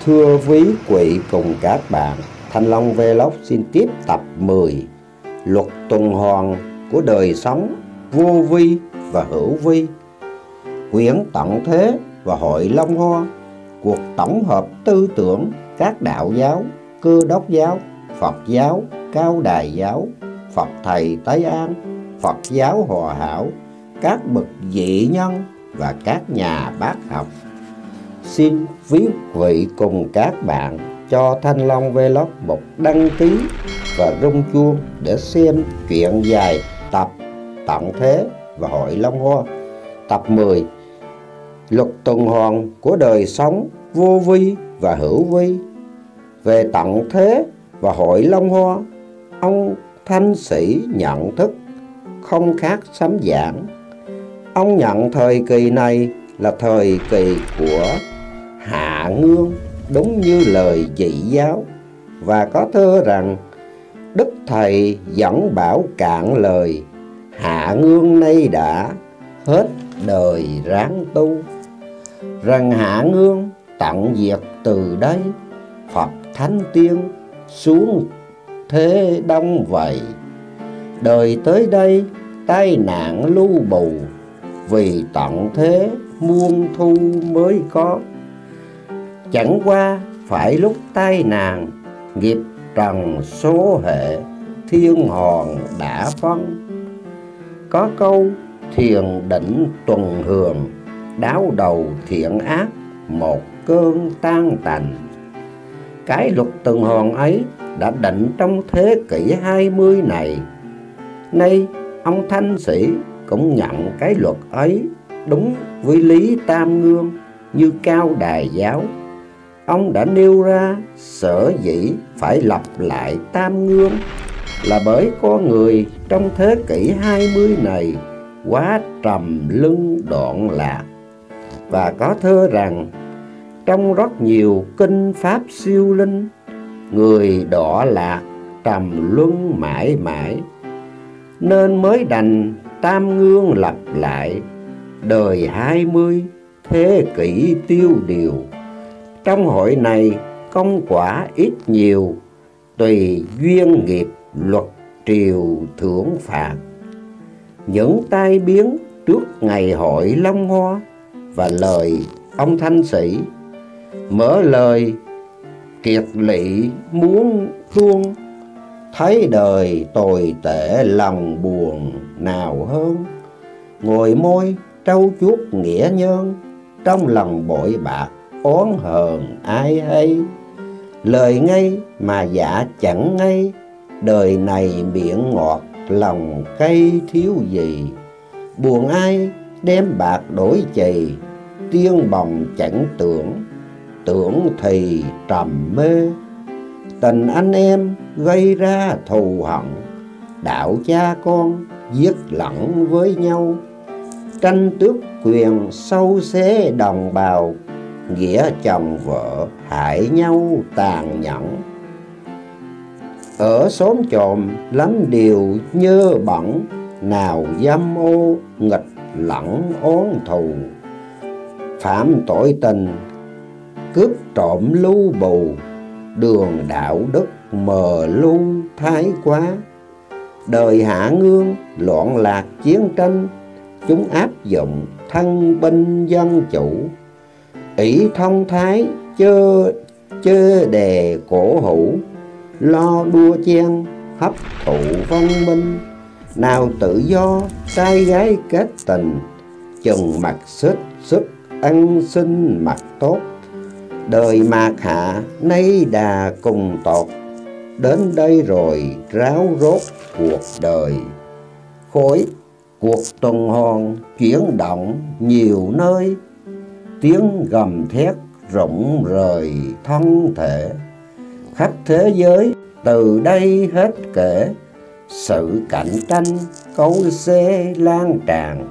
Thưa quý vị cùng các bạn, Thanh Long Vlog xin tiếp tập 10 Luật tuần hoàn của đời sống vô vi và hữu vi. Quyển Tận Thế và Hội Long Hoa, cuộc tổng hợp tư tưởng các đạo giáo, Cơ Đốc giáo, Phật giáo, Cao Đài giáo, Phật Thầy Tây An, Phật giáo Hòa Hảo, các bậc dị nhân và các nhà bác học. Xin quý vị cùng các bạn cho Thanh Long Vlog một đăng ký và rung chuông để xem chuyện dài tập Tận Thế và Hội Long Hoa. Tập 10 Luật tuần hoàn của đời sống vô vi và hữu vi. Về Tận Thế và Hội Long Hoa, ông Thanh Sĩ nhận thức không khác sấm giảng. Ông nhận thời kỳ này là thời kỳ của Hạ Ngương, đúng như lời dị giáo, và có thơ rằng Đức Thầy dẫn bảo cạn lời, Hạ Ngương nay đã hết đời ráng tu. Rằng Hạ Ngương tận diệt từ đây, Phật Thánh Tiên xuống thế đông vậy. Đời tới đây tai nạn lưu bù, vì tận thế muôn thu mới có. Chẳng qua phải lúc tai nạn, nghiệp trần số hệ, thiên hoàng đã phân. Có câu thiền định tuần hường, đáo đầu thiện ác, một cơn tan tành. Cái luật tuần hoàn ấy đã định trong thế kỷ 20 này. Nay ông Thanh Sĩ cũng nhận cái luật ấy đúng với lý Tam Ngương như Cao Đài giáo. Ông đã nêu ra sở dĩ phải lập lại Tam Ngương là bởi con người trong thế kỷ 20 này quá trầm luân đoạn lạc. Và có thơ rằng trong rất nhiều kinh pháp siêu linh, người đọa lạc trầm luân mãi mãi, nên mới đành Tam Ngương lập lại, đời 20 thế kỷ tiêu điều. Trong hội này công quả ít nhiều, tùy duyên nghiệp luật triều thưởng phạt. Những tai biến trước ngày hội Long Hoa và lời ông Thanh Sĩ mở lời kiệt lỵ muốn tuôn, thấy đời tồi tệ lòng buồn nào hơn. Ngồi môi trau chuốt nghĩa nhân, trong lòng bội bạc oán hờn ai hay. Lời ngay mà dạ chẳng ngay, đời này miệng ngọt lòng cay thiếu gì. Buồn ai đem bạc đổi chì, tiên bồng chẳng tưởng, tưởng thì trầm mê. Tình anh em gây ra thù hận, đạo cha con giết lẫn với nhau. Tranh tước quyền sâu xé đồng bào, nghĩa chồng vợ hại nhau tàn nhẫn. Ở xóm chòm lắm điều nhơ bẩn, nào dâm ô nghịch lẫn oán thù. Phạm tội tình cướp trộm lưu bù, đường đạo đức mờ lu thái quá. Đời Hạ Ngương loạn lạc chiến tranh, chúng áp dụng thân binh dân chủ. Ỷ thông thái chơ đề cổ hủ, lo đua chen hấp thụ văn minh. Nào tự do trai gái kết tình, chừng mặt xích sức ăn xin mặt tốt. Đời mạt hạ nay đà cùng tột, đến đây rồi ráo rốt cuộc đời. Khối cuộc tuần hoàn chuyển động nhiều nơi, tiếng gầm thét rụng rời thân thể. Khắp thế giới từ đây hết kể, sự cạnh tranh cấu xé lan tràn.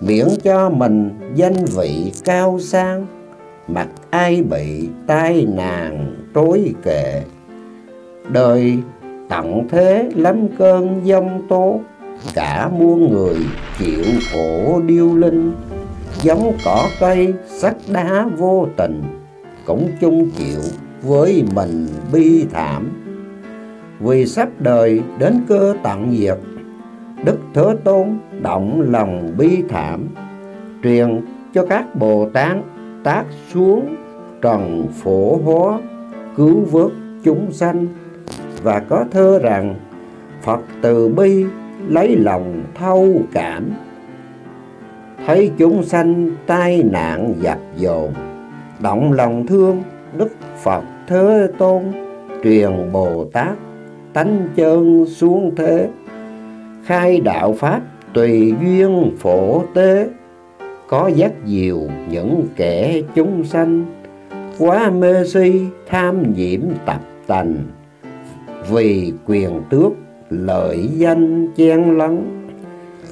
Miễn cho mình danh vị cao sang, mặc ai bị tai nạn trối kệ. Đời tận thế lắm cơn giông tố, cả muôn người chịu khổ điêu linh. Giống cỏ cây sắt đá vô tình, cũng chung chịu với mình bi thảm. Vì sắp đời đến cơ tận diệt, Đức Thế Tôn động lòng bi thảm, truyền cho các Bồ Tát tác xuống trần phổ hóa, cứu vớt chúng sanh. Và có thơ rằng: Phật từ bi lấy lòng thâu cảm, thấy chúng sanh tai nạn dập dồn. Động lòng thương Đức Phật Thế Tôn, truyền Bồ Tát tánh chân xuống thế. Khai đạo pháp tùy duyên phổ tế, có dắt dìu những kẻ chúng sanh. Quá mê si tham nhiễm tập tành, vì quyền tước lợi danh chen lấn.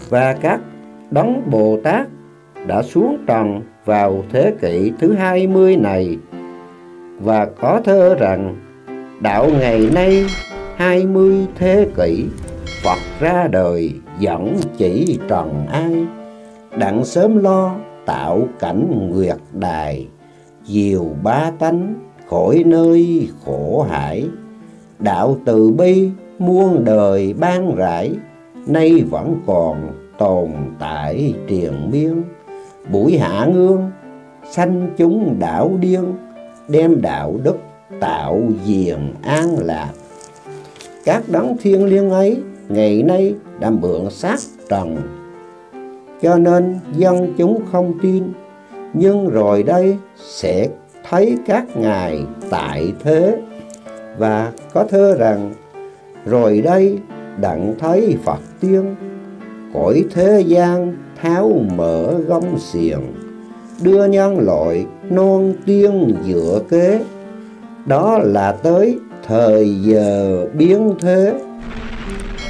Và các đấng Bồ Tát đã xuống trần vào thế kỷ thứ 20 này. Và có thơ rằng: đạo ngày nay 20 thế kỷ, Phật ra đời dẫn chỉ trần ai. Đặng sớm lo tạo cảnh nguyệt đài, diều ba tánh khỏi nơi khổ hải. Đạo từ bi muôn đời ban rải, nay vẫn còn tồn tại triền miên. Buổi hạ ngương sanh chúng đạo điên, đem đạo đức tạo diền an lạc. Các đấng thiêng liêng ấy ngày nay đã mượn xác trần, cho nên dân chúng không tin. Nhưng rồi đây sẽ thấy các ngài tại thế. Và có thơ rằng: rồi đây đặng thấy Phật tiên, cõi thế gian tháo mở gông xiềng. Đưa nhân loại non tiên dựa kế, đó là tới thời giờ biến thế.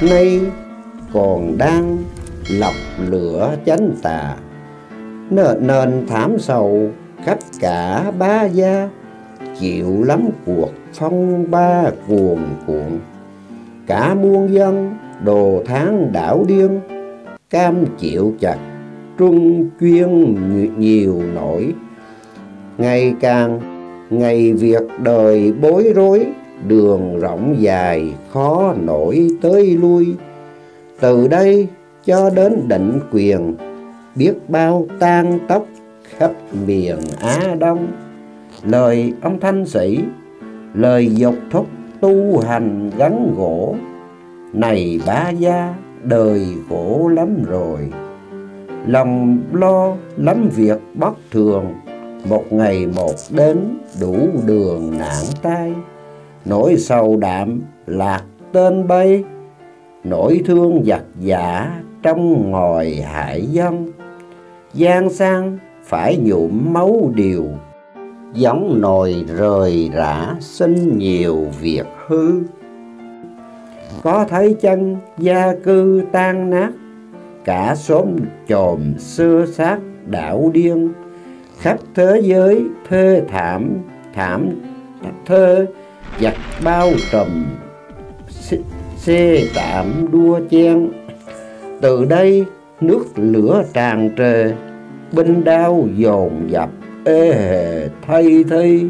Nay còn đang lọc lửa chánh tà, nên thảm sầu khắp cả ba gia. Chịu lắm cuộc phong ba cuồn cuộn, cả muôn dân đồ tháng đảo điên. Cam chịu chặt trung chuyên nhiều nổi, ngày càng ngày việc đời bối rối. Đường rộng dài khó nổi tới lui, từ đây cho đến định quyền, biết bao tan tóc khắp miền Á Đông. Lời ông Thanh Sĩ, lời dục thúc tu hành gắn gỗ. Này bá gia đời khổ lắm rồi, lòng lo lắm việc bất thường. Một ngày một đến đủ đường nạn tai, nỗi sầu đạm lạc tên bay. Nỗi thương giặc giả trong ngòi hại dân, gian sang phải nhuộm máu điều. Giống nồi rời rã sinh nhiều việc hư, có thấy chân gia cư tan nát. Cả xóm chòm xưa xác đảo điên, khắp thế giới thê thảm thơ. Giặc bao trùm xê tạm đua chen, từ đây nước lửa tràn trề. Binh đao dồn dập ê hề thay thi,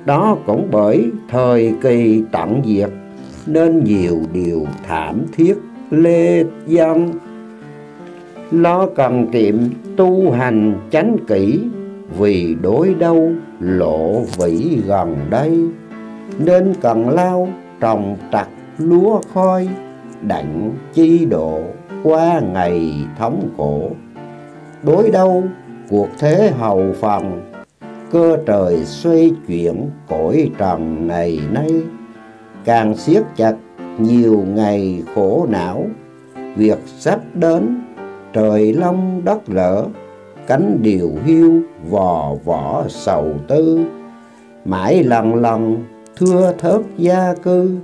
đó cũng bởi thời kỳ tận diệt, nên nhiều điều thảm thiết lê dân. Lo cần kiệm tu hành chánh kỹ, vì đối đâu lộ vĩ gần đây. Nên cần lao trồng trặt lúa khói, đặng chi độ qua ngày thống khổ. Đối đâu cuộc thế hầu phần, cơ trời xoay chuyển cõi trần này nay. Càng siết chặt nhiều ngày khổ não, việc sắp đến trời long đất lở. Cánh điều hiu vò vỏ sầu tư, mãi lần lần thưa thớt gia cư.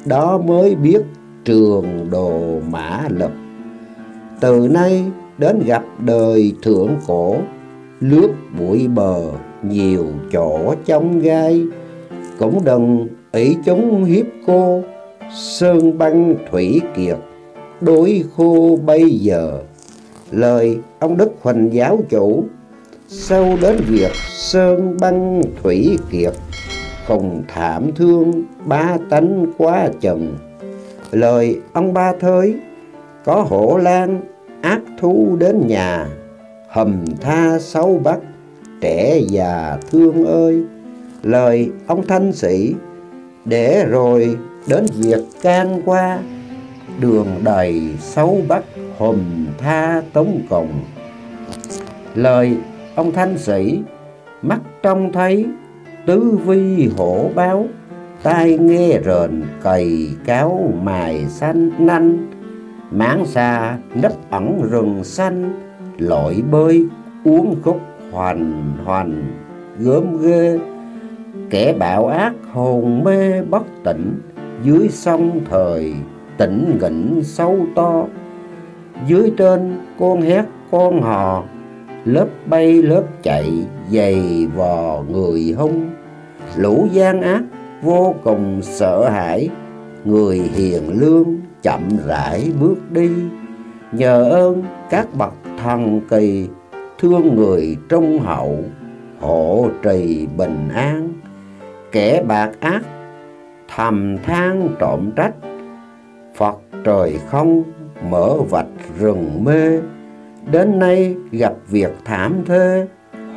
Đó mới biết trường đồ mã lực, từ nay đến gặp đời thượng cổ. Lướt bụi bờ nhiều chỗ trong gai, cũng đừng ý chúng hiếp cô. Sơn băng thủy kiệt đối khô bây giờ, lời ông Đức Huỳnh giáo chủ Sau đến việc sơn băng thủy kiệt, cùng thảm thương ba tánh quá chừng. Lời ông Ba Thới có hổ lang ác thú đến nhà, hầm tha xấu bắt trẻ già thương ơi. Lời ông Thanh Sĩ để rồi đến việc can qua, đường đầy xấu bắt hầm tha tống cùng. Lời ông Thanh Sĩ mắt trông thấy tứ vi hổ báo, tai nghe rền cày cáo mài xanh nanh. Mãng xà nấp ẩn rừng xanh, lội bơi uống khúc hoành hoành gớm ghê. Kẻ bạo ác hồn mê bất tỉnh, dưới sông thời tỉnh nghỉnh sâu to. Dưới trên con hét con hò, lớp bay lớp chạy giày vò người hung. Lũ gian ác vô cùng sợ hãi, người hiền lương chậm rãi bước đi. Nhờ ơn các bậc thần kỳ, thương người trung hậu hộ trì bình an. Kẻ bạc ác thầm than trộm trách, Phật trời không mở vạch rừng mê. Đến nay gặp việc thảm thê,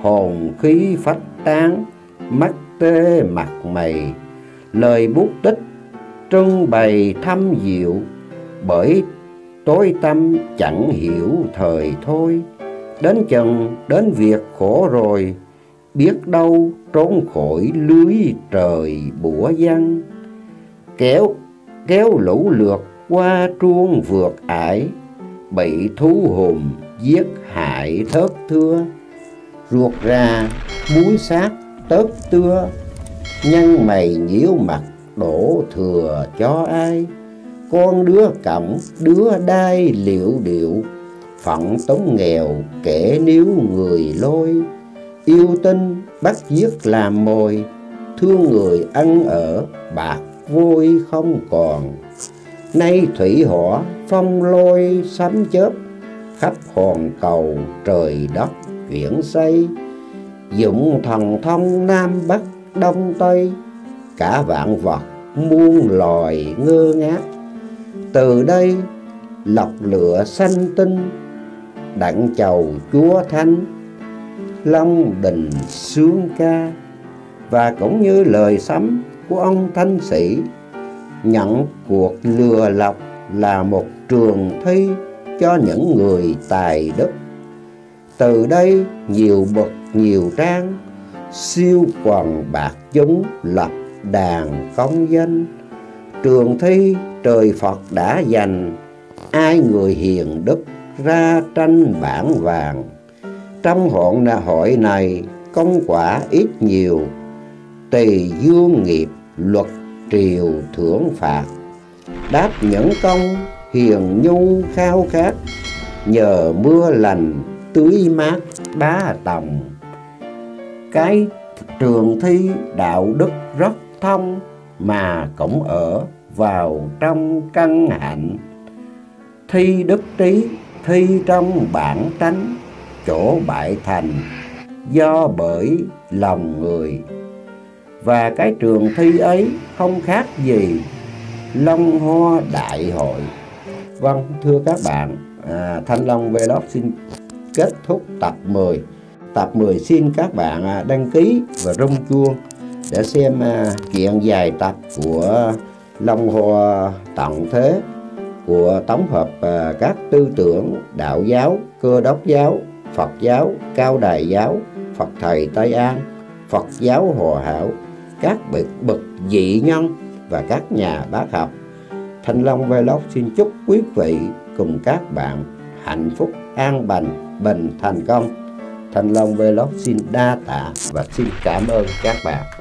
hồn khí phách tán, mắt tê mặt mày. Lời bút tích trưng bày thâm diệu, bởi tối tâm chẳng hiểu thời thôi. Đến chừng đến việc khổ rồi, biết đâu trốn khỏi lưới trời bủa giăng. Kéo lũ lượt qua truông vượt ải, bị thú hùm giết hại thớt thưa. Ruột ra muối xác tớt tưa, nhân mày nhiễu mặt đổ thừa cho ai. Con đứa cổng đứa đai liệu điệu, phận tống nghèo kẻ níu người lôi. Yêu tinh bắt giết làm mồi, thương người ăn ở bạc vôi không còn. Nay thủy hỏa phong lôi sấm chớp, khắp hòn cầu trời đất chuyển xây. Dụng thần thông nam bắc đông tây, cả vạn vật muôn loài ngơ ngác. Từ đây lọc lửa sanh tinh, đặng chầu chúa thánh long đình sướng ca. Và cũng như lời sấm của ông Thanh Sĩ, nhận cuộc lừa lọc là một trường thi cho những người tài đức. Từ đây nhiều bậc nhiều trang, siêu quần bạc chúng lập đàn công danh. Trường thi trời Phật đã dành, ai người hiền đức ra tranh bảng vàng. Trong hội này công quả ít nhiều, tùy dương nghiệp luật triều thưởng phạt. Đáp những công hiền nhu khao khát, nhờ mưa lành tưới mát đá tòng. Cái trường thi đạo đức rất thông, mà cũng ở vào trong căn hạnh. Thi đức trí thi trong bản tánh, chỗ bại thành do bởi lòng người. Và cái trường thi ấy không khác gì Long Hoa Đại Hội. Vâng, thưa các bạn, Thanh Long Vlog xin kết thúc tập 10. Tập 10 xin các bạn đăng ký và rung chuông để xem chuyện dài tập của Long Hoa Tận Thế, của tổng hợp các tư tưởng đạo giáo, Cơ Đốc giáo, Phật giáo, Cao Đài giáo, Phật Thầy Tây An, Phật giáo Hòa Hảo, các bậc dị nhân và các nhà bác học. Thanh Long Vlog xin chúc quý vị cùng các bạn hạnh phúc, an bình thành công. Thanh Long Vlog xin đa tạ và xin cảm ơn các bạn.